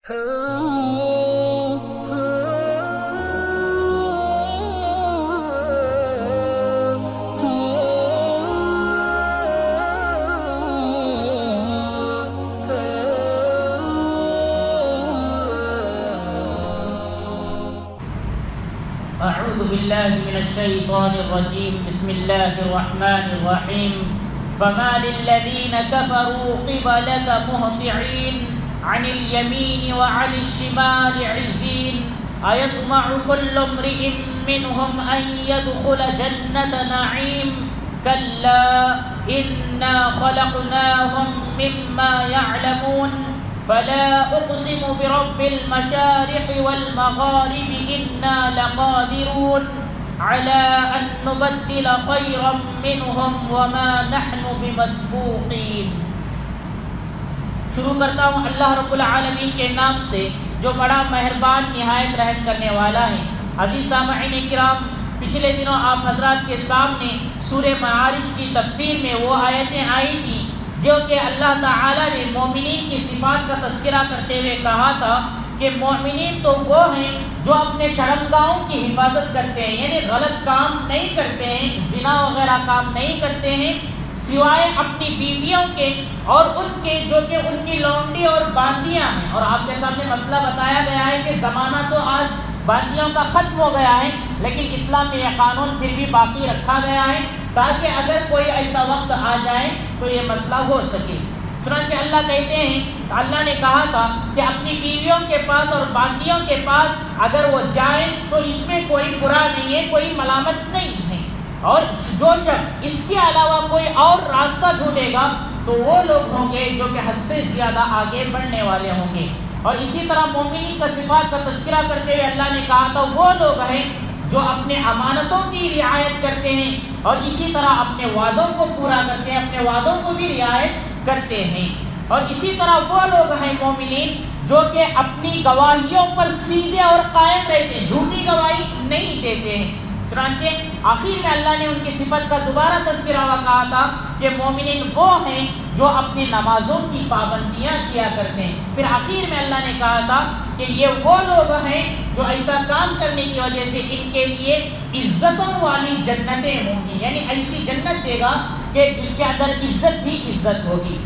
أعوذ بالله من الشيطان الرجيم بسم الله الرحمن الرحيم فما للذين كفروا قبلك مهطعين عن اليمين وعن الشمال عزين أيطمع كل امرئ منهم أن يدخل جنة نعيم كلا إنا خلقناهم مما يعلمون فلا أقسم برب المشارق والمغارب إنا لقادرون على أن نبدل خيرا منهم وما نحن بمسبوقين. شروع کرتا ہوں اللہ رب العالمین کے نام سے جو بڑا مہربان نہایت رحم کرنے والا ہے. عزیز سامعین کرام، پچھلے دنوں آپ حضرات کے سامنے سورہ معارج کی تفسیر میں وہ آیتیں آئی تھیں جو کہ اللہ تعالیٰ نے مومنین کی صفات کا تذکرہ کرتے ہوئے کہا تھا کہ مومنین تو وہ ہیں جو اپنے شرمگاہوں کی حفاظت کرتے ہیں، یعنی غلط کام نہیں کرتے ہیں، زنا وغیرہ کام نہیں کرتے ہیں سوائے اپنی بیویوں کے اور ان کے جو کہ ان کی لونڈی اور باندیاں ہیں. اور آپ کے سامنے مسئلہ بتایا گیا ہے کہ زمانہ تو آج باندیوں کا ختم ہو گیا ہے، لیکن اسلام میں یہ قانون پھر بھی باقی رکھا گیا ہے تاکہ اگر کوئی ایسا وقت آ جائے تو یہ مسئلہ ہو سکے. چنانچہ اللہ کہتے ہیں، اللہ نے کہا تھا کہ اپنی بیویوں کے پاس اور باندیوں کے پاس اگر وہ جائیں تو اس میں کوئی برا نہیں ہے، کوئی ملامت نہیں ہے. اور جو شخص اس کے علاوہ کوئی اور راستہ ڈھونڈے گا تو وہ لوگ ہوں گے جو کہ حد سے زیادہ آگے بڑھنے والے ہوں گے. اور اسی طرح مومنین کا صفات کا تذکرہ کرتے ہوئے اللہ نے کہا تھا وہ لوگ ہیں جو اپنے امانتوں کی رعایت کرتے ہیں اور اسی طرح اپنے وعدوں کو پورا کرتے ہیں، اپنے وعدوں کو بھی رعایت کرتے ہیں. اور اسی طرح وہ لوگ ہیں مومنین جو کہ اپنی گواہیوں پر سیدھے اور قائم رہتے ہیں، جھوٹی گواہی نہیں دیتے ہیں. چنانچہ آخر میں اللہ نے ان کی صفت کا دوبارہ تذکرہ کہا تھا کہ مومنین وہ ہیں جو اپنی نمازوں کی پابندیاں کیا کرتے ہیں. پھر آخر میں اللہ نے کہا تھا کہ یہ وہ لوگ ہیں جو ایسا کام کرنے کی وجہ سے ان کے لیے عزتوں والی جنتیں ہوں گی، یعنی ایسی جنت دے گا کہ جس کے اندر عزت ہی عزت ہوگی.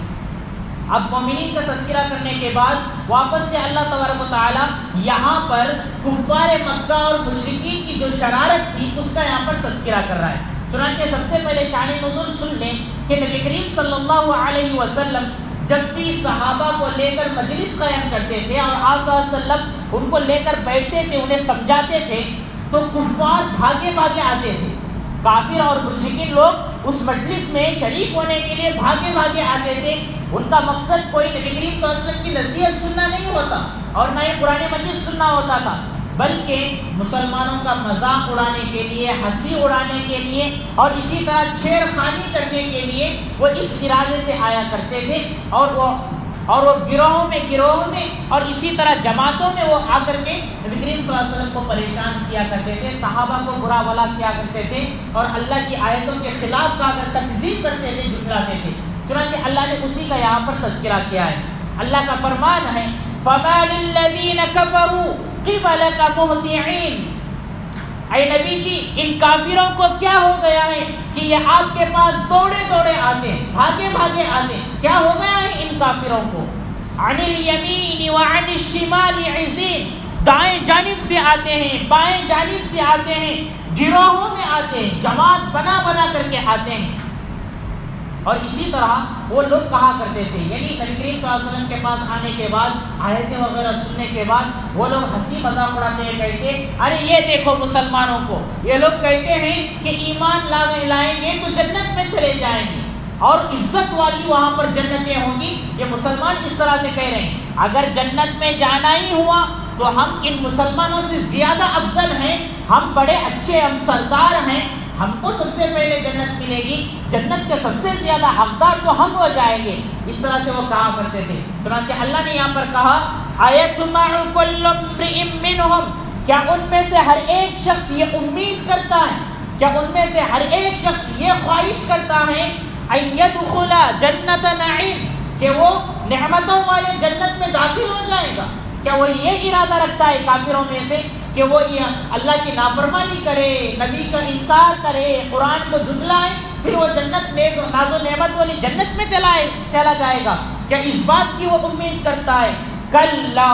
اب مومنین کا تذکرہ کرنے کے بعد واپس سے اللہ تبارک و تعالیٰ یہاں پر کفار مکہ اور مشرکین کی جو شرارت تھی اس کا یہاں پر تذکرہ کر رہا ہے. چنانچہ سب سے پہلے شان نزول سن لیں کہ نبی کریم صلی اللہ علیہ وسلم جب بھی صحابہ کو لے کر مجلس قائم کرتے تھے اور آپ صلی اللہ علیہ وسلم ان کو لے کر بیٹھتے تھے، انہیں سمجھاتے تھے تو کفار بھاگے بھاگے آتے تھے. کافر اور مشرکین لوگ اس مجلس میں شریک ہونے کے لیے بھاگے بھاگے آتے تھے. ان کا مقصد کوئی نبی کریم صلی اللہ علیہ وسلم کی نصیحت سننا نہیں ہوتا اور نہ ہی قرآن مجید سننا ہوتا تھا، بلکہ مسلمانوں کا مذاق اڑانے کے لیے، ہنسی اڑانے کے لیے اور اسی طرح چھیڑ خانی کرنے کے لیے وہ اس ارادے سے آیا کرتے تھے. اور وہ گروہوں میں اور اسی طرح جماعتوں میں وہ آ کر کے نبی کریم صلی اللہ علیہ وسلم کو پریشان کیا کرتے تھے، صحابہ کو برا بھلا کیا کرتے تھے اور اللہ کی آیتوں کے خلاف کہا کر تکذیب کرتے تھے، جھٹلاتے تھے. چنانچہ اللہ نے اسی کا یہاں پر تذکرہ کیا ہے. اللہ کا فرمان ہے فَمَا لِلَّذِينَ كَفَرُوا قِبَلَكَ مُهْطِعِينَ. اے نبی جی ان کافروں کو کیا ہو گیا ہے کہ یہ آپ کے پاس دوڑے دوڑے آتے ہیں، بھاگے بھاگے آتے ہیں. کیا ہو گیا ہے ان کافروں کو؟ عن الیمین وعن الشمال عزین، دائیں جانب سے آتے ہیں، بائیں جانب سے آتے ہیں، گروہوں میں آتے ہیں، جماعت بنا بنا کر کے آتے ہیں. اور اسی طرح وہ لوگ کہا کرتے تھے، یعنی نبی کریم صلی اللہ علیہ وسلم کے پاس آنے کے بعد آیتیں وغیرہ سننے کے بعد وہ لوگ ہنسی مذاق اڑاتے ہیں، کہتے ارے یہ دیکھو مسلمانوں کو، یہ لوگ کہتے ہیں کہ ایمان لائیں گے تو جنت میں چلے جائیں گے اور عزت والی وہاں پر جنتیں ہوں گی. یہ مسلمان اس طرح سے کہہ رہے ہیں اگر جنت میں جانا ہی ہوا تو ہم ان مسلمانوں سے زیادہ افضل ہیں، ہم بڑے اچھے، ہم سردار ہیں، ہم کو سب سے پہلے جنت ملے گی، جنت کے سب سے زیادہ حقدار تو ہم ہو جائیں گے. اس طرح سے وہ کہا کرتے تھے. چنانچہ اللہ نے یہاں پر کہا أَيَطْمَعُ كُلُّ امْرِئٍ مِّنْهُمْ، کیا ان میں سے ہر ایک شخص یہ امید کرتا ہے، کیا ان میں سے ہر ایک شخص یہ خواہش کرتا ہے أَن يَدْخُلَ جَنَّةَ نَعِيمٍ، کہ وہ نعمتوں والے جنت میں داخل ہو جائے گا. کیا وہ یہ ارادہ رکھتا ہے کافروں میں سے کہ وہ اللہ کی نافرمانی کرے، نبی کا انکار کرے، قرآن کو جھٹلائے، پھر وہ جنت میں ناز و نعمت والی جنت میں چلا جائے گا؟ کیا اس بات کی وہ امید کرتا ہے؟ کلا،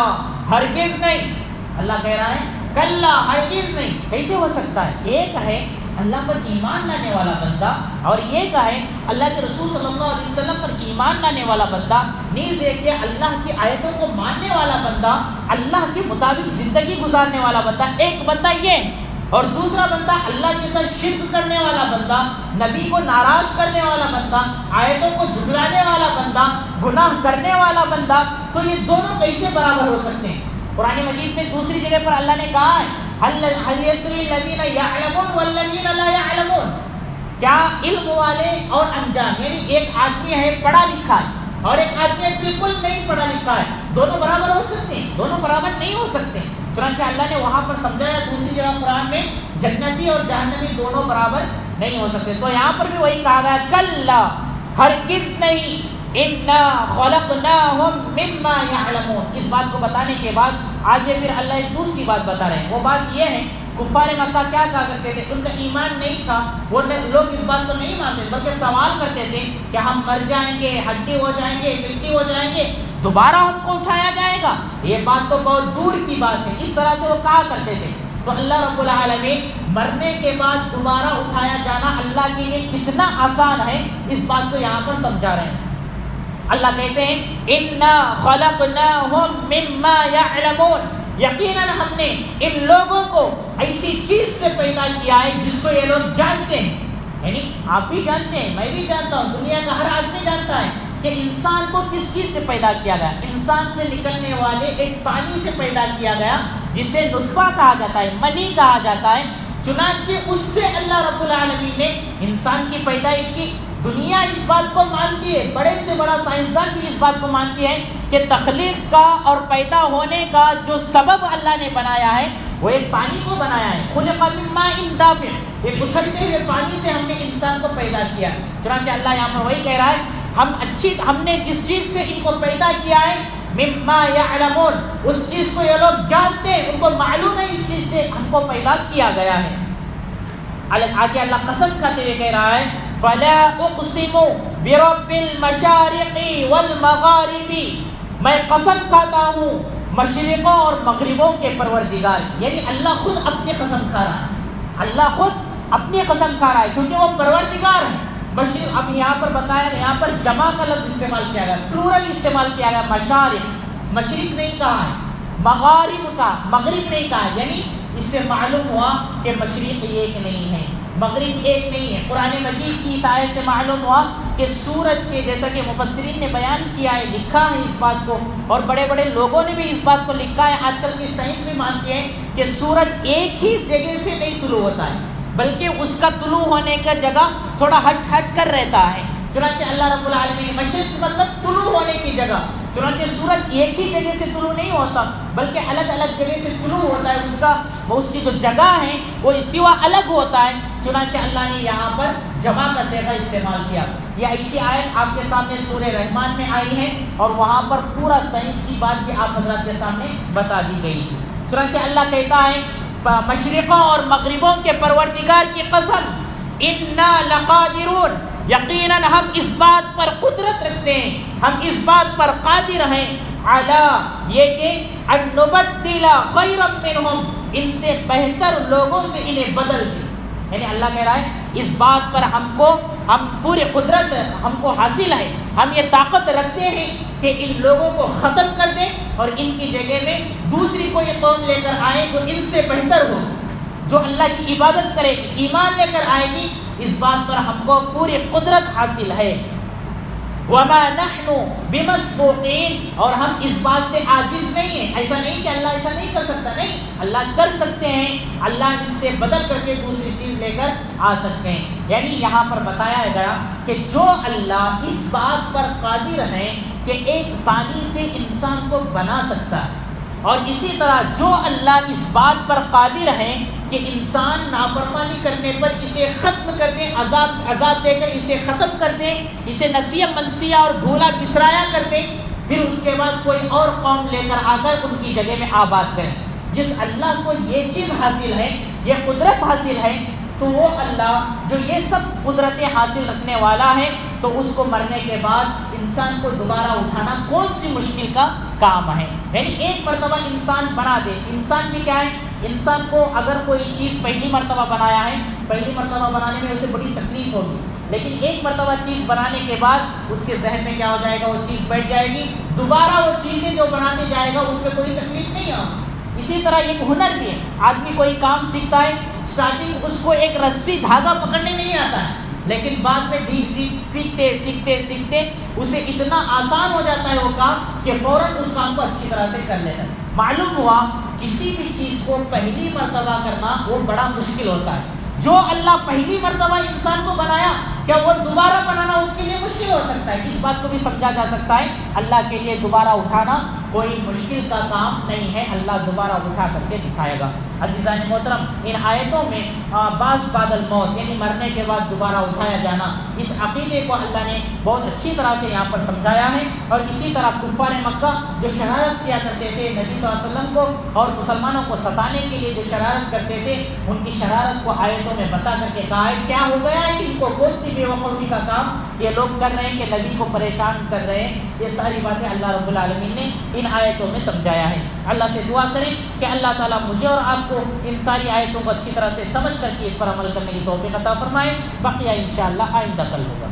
ہرگز نہیں۔ اللہ کہہ رہا ہے کلا، ہرگز نہیں۔ کیسے ہو سکتا ہے؟ ایک ہے اللہ پر ایمان لانے والا بندہ، اور یہ کا ہے اللہ کے رسول صلی اللہ علیہ وسلم پر ایمان لانے والا بندہ، نیز ایک ہے اللہ کی آیتوں کو ماننے والا بندہ، اللہ کے مطابق زندگی گزارنے والا بندہ۔ ایک بندہ یہ، اور دوسرا بندہ اللہ کے ساتھ شرک کرنے والا بندہ، نبی کو ناراض کرنے والا بندہ، آیتوں کو جھٹلانے والا بندہ، گناہ کرنے والا بندہ۔ تو یہ دونوں کیسے برابر ہو سکتے ہیں؟ قرآن مجید میں دوسری جگہ پر اللہ نے کہا ہے هل يستوي الذين يعلمون والذين لا يعلمون، کیا علم والے اور انجان، یعنی ایک آدمی ہے پڑھا لکھا ہے اور ایک آدمی ہے بالکل نہیں پڑھا لکھا ہے، دونوں برابر ہو سکتے ہیں؟ دونوں برابر نہیں ہو سکتے۔ چنانچہ اللہ نے وہاں پر سمجھایا، دوسری جگہ قرآن میں جنتی اور جہنمی دونوں برابر نہیں ہو سکتے۔ تو یہاں پر بھی وہی کہا گیا کلا، ہرگز نہیں، انا خلقناہم مما یعلمون۔ اس بات کو بتانے کے بعد آج یہ پھر اللہ ایک دوسری بات بتا رہے ہیں۔ وہ بات یہ ہے کفار مکہ کیا کہا کرتے تھے؟ ان کا ایمان نہیں تھا، وہ لوگ اس بات کو نہیں مانتے بلکہ سوال کرتے تھے کہ ہم مر جائیں گے، ہڈی ہو جائیں گے، مٹی ہو جائیں گے، دوبارہ ہم کو اٹھایا جائے گا؟ یہ بات تو بہت دور کی بات ہے۔ اس طرح سے وہ کہا کرتے تھے۔ تو اللہ رب العالمین مرنے کے بعد دوبارہ اٹھایا جانا اللہ کے لیے کتنا آسان ہے، اس بات کو یہاں پر سمجھا رہے ہیں۔ اللہ کہتے ہیں انا خلقناہم مما یعلمون، یقیناً ہم نے ان لوگوں کو ایسی چیز سے پیدا کیا ہے جس کو یہ لوگ جانتے ہیں۔ یعنی آپ بھی جانتے ہیں، میں بھی جانتا ہوں، دنیا کا ہر آدمی جانتا ہے کہ انسان کو کس چیز سے پیدا کیا گیا۔ انسان سے نکلنے والے ایک پانی سے پیدا کیا گیا جسے نطفہ کہا جاتا ہے، منی کہا جاتا ہے۔ چنانچہ اس سے اللہ رب العالمین نے انسان کی پیدائش کی۔ دنیا اس بات کو مانتی ہے، بڑے سے بڑا سائنسدان بھی اس بات کو مانتی ہے کہ تخلیق کا اور پیدا ہونے کا جو سبب اللہ نے بنایا ہے وہ ایک پانی کو بنایا ہے۔ خلق من ماء دافق، ایک اچھلتے ہوئے پانی سے ہم نے انسان کو پیدا کیا۔ چنانچہ اللہ یہاں پر وہی کہہ رہا ہے ہم نے جس چیز سے ان کو پیدا کیا ہے مما یعلمون، اس چیز کو یہ لوگ جانتے ہیں، ان کو معلوم ہے اس چیز سے ہم کو پیدا کیا گیا ہے۔ آگے اللہ قسم کھاتے ہوئے کہہ رہا ہے فلا اقسم برب المشارق والمغارب، میں قسم کھاتا ہوں مشرقوں اور مغربوں کے پروردگار، یعنی اللہ خود اپنی قسم کھا رہا ہے، اللہ خود اپنی قسم کھا رہا ہے کیونکہ وہ پروردگار ہے۔ مشرق، اب یہاں پر بتایا، یہاں پر جمع کا لفظ استعمال کیا گیا، پلورل استعمال کیا گیا، مشارق، مشرق نہیں کہا ہے، مغارب کا، مغرب نہیں کہا، یعنی اس سے معلوم ہوا کہ مشرق ایک نہیں ہے، مغرب ایک نہیں ہے۔ قرآن مجید کی اس آیت سے معلوم ہوا کہ سورج کے، جیسا کہ مفسرین نے بیان کیا ہے، لکھا ہے اس بات کو، اور بڑے بڑے لوگوں نے بھی اس بات کو لکھا ہے، آج کل کی سائنس بھی مانتی ہے کہ سورج ایک ہی جگہ سے نہیں طلوع ہوتا ہے بلکہ اس کا طلوع ہونے کا جگہ تھوڑا ہٹ کر رہتا ہے۔ چنانچہ اللہ رب العالمین، مشرق مطلب طلوع ہونے کی جگہ، چنانچہ سورج ایک ہی جگہ سے طلوع نہیں ہوتا بلکہ الگ الگ جگہ سے طلوع ہوتا ہے، اس کی جو جگہ ہے وہ استوا الگ ہوتا ہے۔ چنانچہ اللہ نے یہاں پر جمع کا صیغہ استعمال کیا۔ یہ ایسی آیت آپ کے سامنے سورہ رحمان میں آئی ہے اور وہاں پر پورا سائنس کی بات بھی آپ حضرات کے سامنے بتا دی گئی تھی۔ چنانچہ اللہ کہتا ہے مشرقوں اور مغربوں کے پروردگار کی قسم، انا لقادرون، یقیناً ہم اس بات پر قدرت رکھتے ہیں، ہم اس بات پر قادر ہیں، علی، یہ کہ ان نبدل خیرا منہم، ان سے بہتر لوگوں سے انہیں بدل دیں۔ یعنی اللہ کہہ رہا ہے اس بات پر ہم پوری قدرت ہم کو حاصل ہے، ہم یہ طاقت رکھتے ہیں کہ ان لوگوں کو ختم کر دیں اور ان کی جگہ میں دوسری کوئی قوم لے کر آئے جو ان سے بہتر ہو، جو اللہ کی عبادت کرے گی، ایمان لے کر آئے گی۔ اس بات پر ہم کو پوری قدرت حاصل ہے۔ وما نحن بمسبوقین، اور ہم اس بات سے عاجز نہیں ہیں۔ ایسا نہیں کہ اللہ ایسا نہیں کر سکتا، نہیں، اللہ کر سکتے ہیں، اللہ ان سے بدل کر کے دوسری چیز لے کر آ سکتے ہیں۔ یعنی یہاں پر بتایا گیا کہ جو اللہ اس بات پر قادر ہے کہ ایک پانی سے انسان کو بنا سکتا ہے، اور اسی طرح جو اللہ اس بات پر قادر ہے کہ انسان نافرمانی کرنے پر اسے ختم کر دیں، عذاب دے کر اسے ختم کر دیں، اسے نسیہ منسیہ اور بھولا بسرایا کر دیں، پھر اس کے بعد کوئی اور قوم لے کر آ کر ان کی جگہ میں آباد کریں۔ جس اللہ کو یہ چیز حاصل ہے، یہ قدرت حاصل ہے، تو وہ اللہ جو یہ سب قدرتیں حاصل رکھنے والا ہے، تو اس کو مرنے کے بعد انسان کو دوبارہ اٹھانا کون سی مشکل کا کام ہے؟ یعنی ایک مرتبہ انسان بنا دے۔ انسان بھی کیا ہے، انسان کو اگر کوئی چیز پہلی مرتبہ بنایا ہے، پہلی مرتبہ بنانے میں اسے بڑی تکلیف ہوگی، لیکن ایک مرتبہ چیز بنانے کے بعد اس کے ذہن میں کیا ہو جائے گا، وہ چیز بیٹھ جائے گی، دوبارہ وہ چیزیں جو بناتے جائے گا اس میں کوئی تکلیف نہیں ہوگی۔ اسی طرح ایک ہنر بھی ہے، آدمی کوئی کام سیکھتا ہے، اسٹارٹنگ اس کو ایک رسی دھاگا پکڑنے نہیں آتا ہے، لیکن بعد میں سیکھتے سیکھتے سیکھتے اسے اتنا آسان ہو جاتا ہے وہ کام کہ فوراً اس کام کو اچھی طرح سے کر لیتا ہے۔ معلوم ہوا کسی بھی چیز کو پہلی مرتبہ کرنا وہ بڑا مشکل ہوتا ہے۔ جو اللہ پہلی مرتبہ انسان کو بنایا، کیا وہ دوبارہ بنانا اس کے لیے مشکل ہو سکتا ہے؟ اس بات کو بھی سمجھا جا سکتا ہے، اللہ کے لیے دوبارہ اٹھانا کوئی مشکل کا کام نہیں ہے، اللہ دوبارہ اٹھا کر کے دکھائے گا۔ عزیزان محترم، ان آیتوں میں بعض بعد الموت یعنی مرنے کے بعد دوبارہ اٹھایا جانا، اس عقیدے کو اللہ نے بہت اچھی طرح سے یہاں پر سمجھایا ہے۔ اور اسی طرح کفار مکہ جو شرارت کیا کرتے تھے نبی صلی اللہ علیہ وسلم کو اور مسلمانوں کو ستانے کے لیے جو شرارت کرتے تھے، ان کی شرارت کو آیتوں میں بتا کر کے کہا ہے کیا ہو گیا ہے، ان کو کون سی بے وقوفی کا کام یہ لوگ کر رہے ہیں کہ نبی کو پریشان کر رہے ہیں۔ یہ ساری باتیں اللہ رب العالمین نے ان آیتوں میں سمجھایا ہے۔ اللہ سے دعا کریں کہ اللہ تعالیٰ مجھے اور آپ کو ان ساری آیتوں کو اچھی طرح سے سمجھ کر کے اس پر عمل کرنے کی توفیق عطا فرمائے۔ بقیہ انشاءاللہ آئندہ کل ہوگا۔